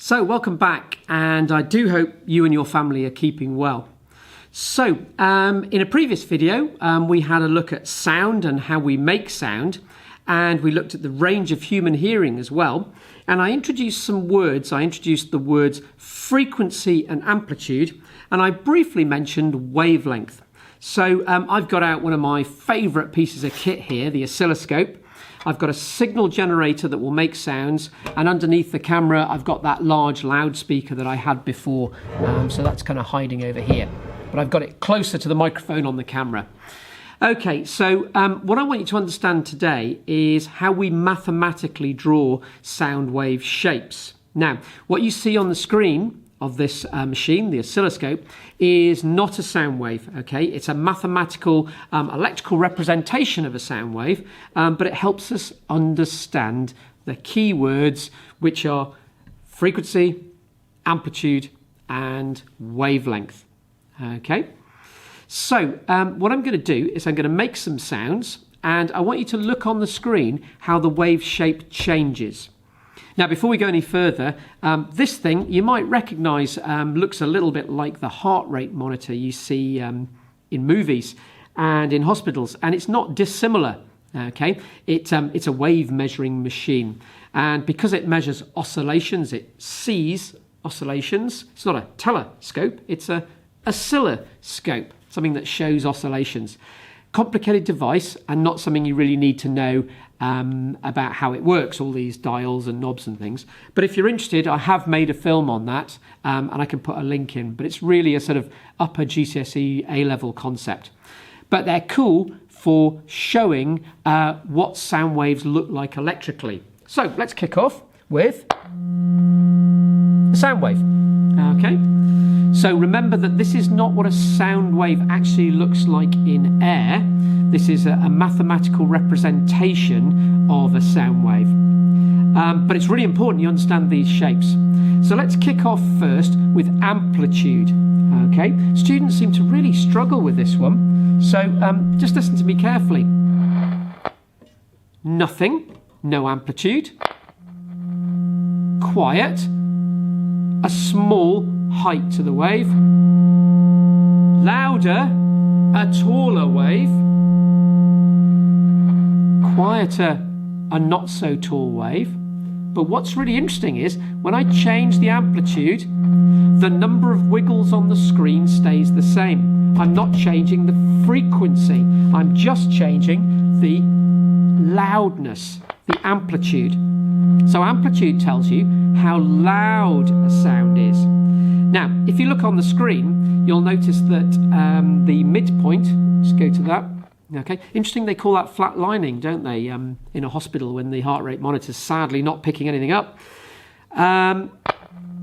So welcome back, and I do hope you and your family are keeping well. So in a previous video we had a look at sound and how we make sound, and we looked at the range of human hearing as well, and I introduced some words. I introduced the words frequency and amplitude, and I briefly mentioned wavelength. So I've got out one of my favourite pieces of kit here, the oscilloscope. I've got a signal generator that will make sounds, and underneath the camera I've got that large loudspeaker that I had before, so that's kind of hiding over here, but I've got it closer to the microphone on the camera. Okay, so what I want you to understand today is how we mathematically draw sound wave shapes. Now, what you see on the screen of this machine, the oscilloscope, is not a sound wave, okay? It's a mathematical electrical representation of a sound wave, but it helps us understand the key words, which are frequency, amplitude, and wavelength, okay? So what I'm going to do is I'm going to make some sounds, and I want you to look on the screen how the wave shape changes. Now, before we go any further, this thing you might recognise looks a little bit like the heart rate monitor you see in movies and in hospitals, and it's not dissimilar. Okay, it's a wave measuring machine, and because it measures oscillations, it sees oscillations. It's not a telescope; it's a oscilloscope, something that shows oscillations. Complicated device, and not something you really need to know about how it works, all these dials and knobs and things. But if you're interested, I have made a film on that, and I can put a link in. But it's really a sort of upper GCSE A-level concept. But they're cool for showing what sound waves look like electrically. So let's kick off with a sound wave. Okay. So remember that this is not what a sound wave actually looks like in air. This is a mathematical representation of a sound wave. But it's really important you understand these shapes. So let's kick off first with amplitude. Okay, students seem to really struggle with this one. So just listen to me carefully. Nothing, no amplitude. Quiet, a small height to the wave. Louder, a taller wave. Quieter, a not so tall wave. But what's really interesting is when I change the amplitude, the number of wiggles on the screen stays the same. I'm not changing the frequency, I'm just changing the loudness, the amplitude. So amplitude tells you how loud a sound is. Now, if you look on the screen, you'll notice that the midpoint, just go to that. Okay, interesting, they call that flat lining, don't they, in a hospital when the heart rate monitor's sadly not picking anything up.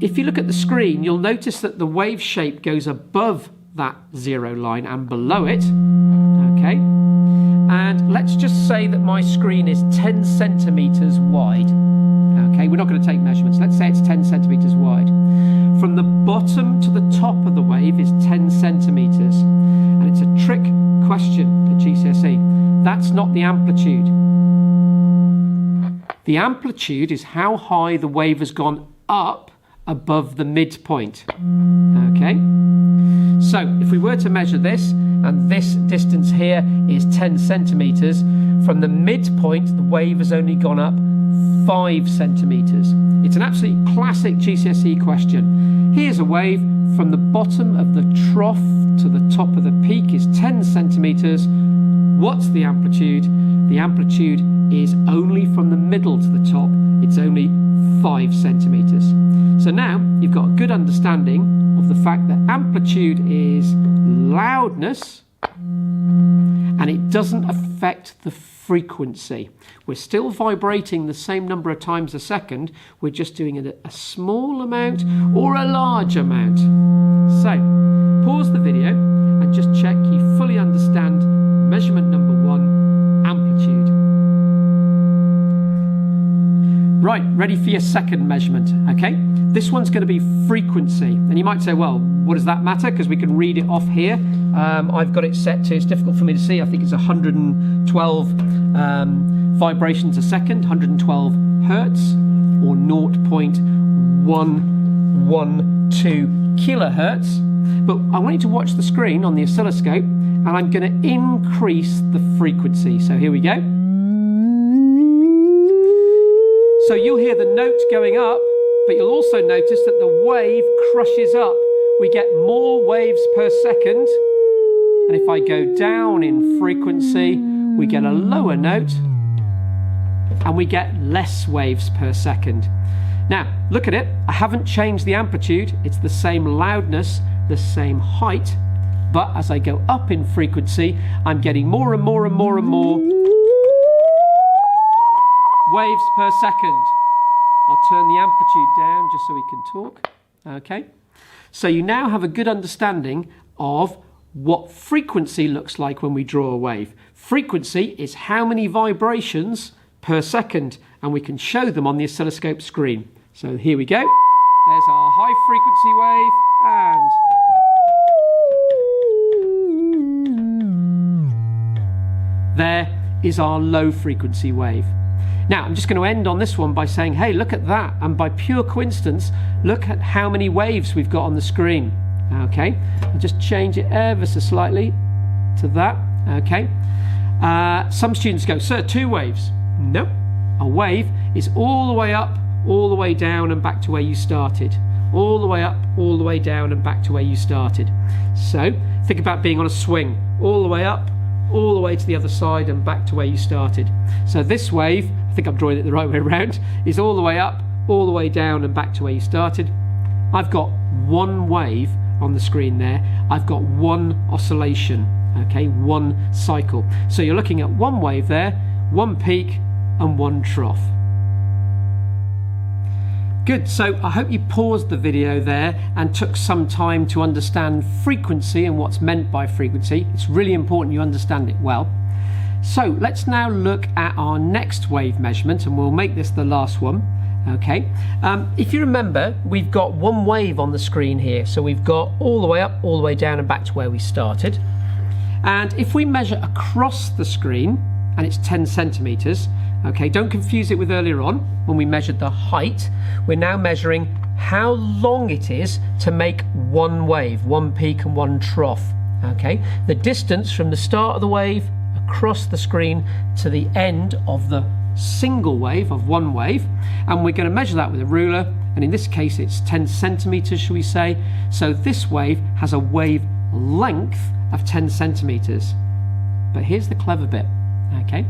If you look at the screen, you'll notice that the wave shape goes above that zero line and below it. Okay, and let's just say that my screen is 10 centimetres wide. Okay, we're not going to take measurements. Let's say it's 10 centimetres wide. From the bottom to the top of the wave is 10 centimetres. And it's a trick question at GCSE. That's not the amplitude. The amplitude is how high the wave has gone up above the midpoint. Okay? So if we were to measure this, and this distance here is 10 centimetres, from the midpoint the wave has only gone up 5 centimetres. It's an absolutely classic GCSE question. Here's a wave from the bottom of the trough to the top of the peak is 10 centimetres. What's the amplitude? The amplitude is only from the middle to the top. It's only 5 centimetres. So now you've got a good understanding of the fact that amplitude is loudness, and it doesn't affect the frequency. We're still vibrating the same number of times a second. We're just doing it a small amount or a large amount. So pause the video and just check you fully understand measurement number 1, amplitude. Right, ready for your second measurement, okay? This one's going to be frequency. And you might say, well, what does that matter? Because we can read it off here. I've got it set to, it's difficult for me to see, I think it's 112 vibrations a second, 112 hertz, or 0.1 0.12 kilohertz. But I want you to watch the screen on the oscilloscope, and I'm going to increase the frequency. So here we go. So you'll hear the note going up, but you'll also notice that the wave crushes up. We get more waves per second. And if I go down in frequency, we get a lower note, and we get less waves per second. Now, look at it. I haven't changed the amplitude. It's the same loudness, the same height, but as I go up in frequency, I'm getting more and more and more and more waves per second. I'll turn the amplitude down just so we can talk. Okay. So you now have a good understanding of what frequency looks like when we draw a wave. Frequency is how many vibrations per second, and we can show them on the oscilloscope screen. So here we go. There's our high frequency wave, and there is our low frequency wave. Now, I'm just going to end on this one by saying, hey, look at that. And by pure coincidence, look at how many waves we've got on the screen. Okay, I'll just change it ever so slightly to that. Okay, some students go, sir, 2 waves. No, a wave is all the way up, all the way down and back to where you started. All the way up, all the way down and back to where you started. So think about being on a swing, all the way up, all the way to the other side and back to where you started. So this wave, I think I'm drawing it the right way around, is all the way up, all the way down and back to where you started. I've got 1 wave on the screen there. I've got 1 oscillation, okay, 1 cycle. So you're looking at 1 wave there, 1 peak and 1 trough. Good, so I hope you paused the video there and took some time to understand frequency and what's meant by frequency. It's really important you understand it well. So let's now look at our next wave measurement, and we'll make this the last one. Okay, if you remember, we've got 1 wave on the screen here. So we've got all the way up, all the way down and back to where we started. And if we measure across the screen, and it's 10 centimeters, okay, don't confuse it with earlier on when we measured the height. We're now measuring how long it is to make 1 wave, 1 peak and 1 trough. Okay, the distance from the start of the wave across the screen to the end of the single wave of 1 wave, and we're going to measure that with a ruler, and in this case it's 10 centimeters, shall we say. So this wave has a wave length of 10 centimeters. But here's the clever bit. Okay,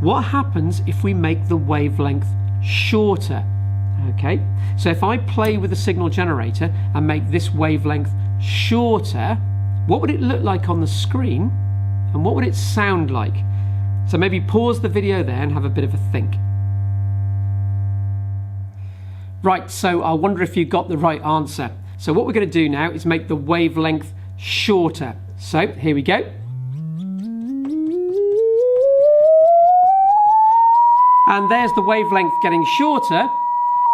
what happens if we make the wavelength shorter? Okay, so if I play with the signal generator and make this wavelength shorter, what would it look like on the screen, and what would it sound like? So maybe pause the video there and have a bit of a think. Right, so I wonder if you got the right answer. So what we're going to do now is make the wavelength shorter. So here we go. And there's the wavelength getting shorter,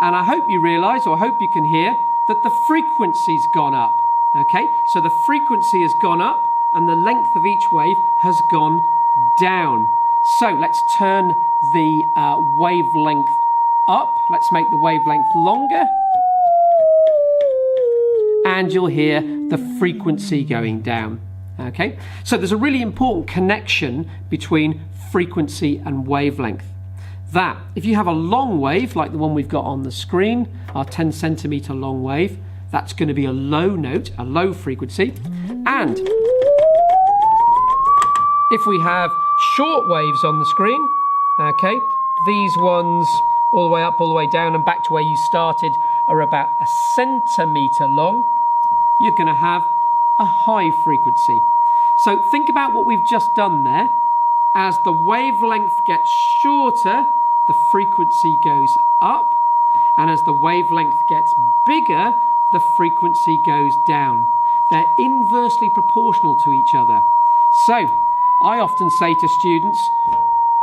and I hope you realise, or I hope you can hear, that the frequency's gone up. Okay, so the frequency has gone up and the length of each wave has gone down. So let's turn the wavelength up. Let's make the wavelength longer. And you'll hear the frequency going down. Okay, so there's a really important connection between frequency and wavelength. That if you have a long wave like the one we've got on the screen, our 10 centimeter long wave, that's going to be a low note, a low frequency. And if we have short waves on the screen, okay, these ones all the way up, all the way down and back to where you started are about a centimeter long, you're going to have a high frequency. So think about what we've just done there. As the wavelength gets shorter, the frequency goes up, and as the wavelength gets bigger, the frequency goes down. They're inversely proportional to each other. So I often say to students,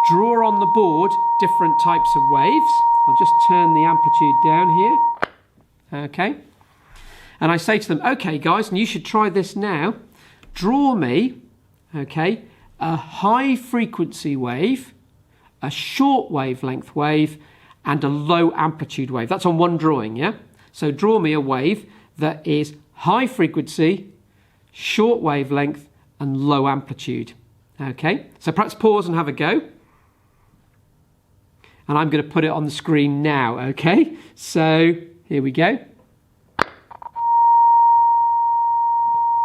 draw on the board different types of waves. I'll just turn the amplitude down here. Okay. And I say to them, okay guys, and you should try this now. Draw me, okay, a high frequency wave, a short wavelength wave, and a low amplitude wave. That's on one drawing, yeah? So draw me a wave that is high frequency, short wavelength, and low amplitude. Okay, so perhaps pause and have a go. And I'm going to put it on the screen now, okay? So here we go.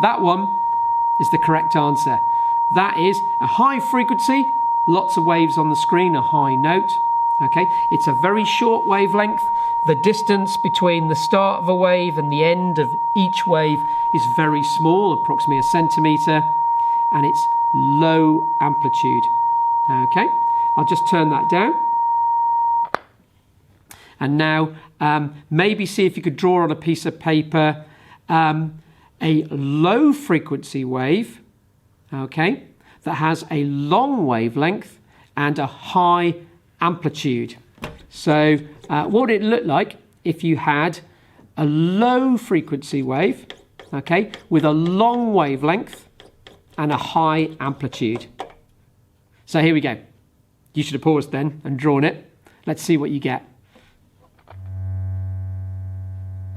That one is the correct answer. That is a high frequency, lots of waves on the screen, a high note. Okay, it's a very short wavelength. The distance between the start of a wave and the end of each wave is very small, approximately a centimetre, and it's low amplitude. Okay, I'll just turn that down. And now maybe see if you could draw on a piece of paper a low frequency wave, okay, that has a long wavelength and a high amplitude. So what would it look like if you had a low frequency wave, okay, with a long wavelength and a high amplitude? So here we go. You should have paused then and drawn it. Let's see what you get.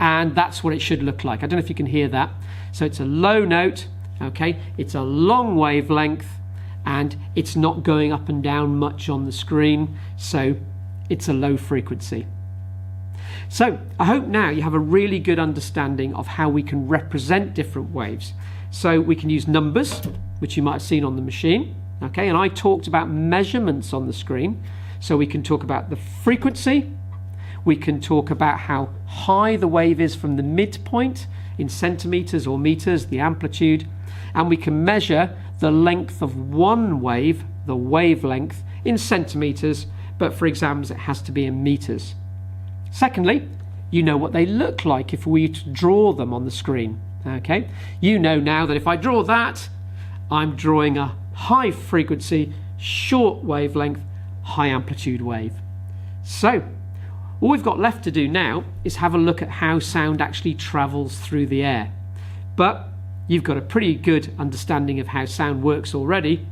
And that's what it should look like. I don't know if you can hear that. So it's a low note, okay, it's a long wavelength, and it's not going up and down much on the screen, so it's a low frequency. So I hope now you have a really good understanding of how we can represent different waves. So we can use numbers, which you might have seen on the machine, okay, and I talked about measurements on the screen. So we can talk about the frequency, we can talk about how high the wave is from the midpoint in centimetres or metres, the amplitude, and we can measure the length of one wave, the wavelength, in centimetres, but for exams it has to be in metres. Secondly, you know what they look like if we draw them on the screen. Okay, you know now that if I draw that, I'm drawing a high frequency, short wavelength, high amplitude wave. So all we've got left to do now is have a look at how sound actually travels through the air. But you've got a pretty good understanding of how sound works already.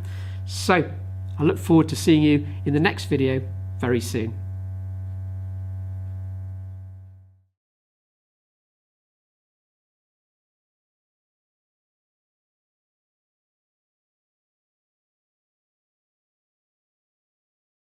So I look forward to seeing you in the next video very soon.